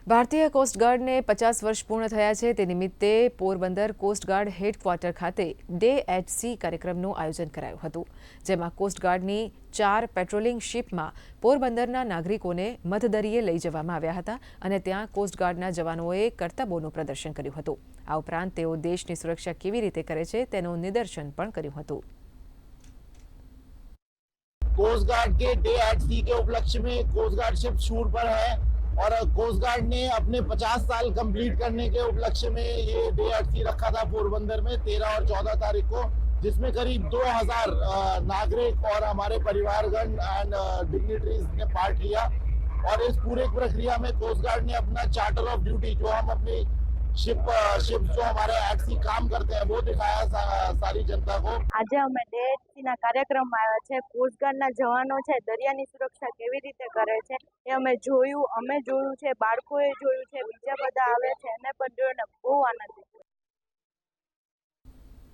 ભારતીય કોસ્ટગાર્ડને 50 વર્ષ પૂર્ણ થયા છે તે નિમિત્તે પોરબંદર કોસ્ટગાર્ડ હેડક્વાર્ટર ખાતે ડે એટ સી કાર્યક્રમનું આયોજન કરાયું હતું, જેમાં કોસ્ટગાર્ડની 4 પેટ્રોલિંગ શિપમાં પોરબંદરના નાગરિકોને મધદરિયે લઈ જવામાં આવ્યા હતા અને ત્યાં કોસ્ટગાર્ડના જવાનોએ કરતબોનું પ્રદર્શન કર્યું હતું। આ ઉપરાંત તેઓ દેશની સુરક્ષા કેવી રીતે કરે છે તેનું નિદર્શન પણ કર્યું હતું। कोस्ट गार्ड के डे एट सी के उपलक्ष्य में कोस्ट गार्ड शिप शूर पर है और कोस्ट गार्ड ने अपने 50 साल कंप्लीट करने के उपलक्ष्य में ये डे एट सी रखा था पोरबंदर में 13 और 14 तारीख को, जिसमें करीब 2000 नागरिक और हमारे परिवारगण एंड डिग्निटरीज ने पार्ट लिया। और इस पूरे प्रक्रिया में कोस्ट गार्ड ने अपना चार्टर ऑफ ड्यूटी, जो हम अपनी शिप जो हमारे एट सी काम करते हैं, वो दिखाया सारी जनता को। आज અમે ડેટસીના કાર્યક્રમમાં આવ્યા છે। કોસ્ટગાર્ડના જવાનો છે દરિયાની સુરક્ષા કેવી રીતે કરે છે એ અમે જોયું છે, બાળકોએ જોયું છે, બીજા બધા આવ્યા છે એને પણ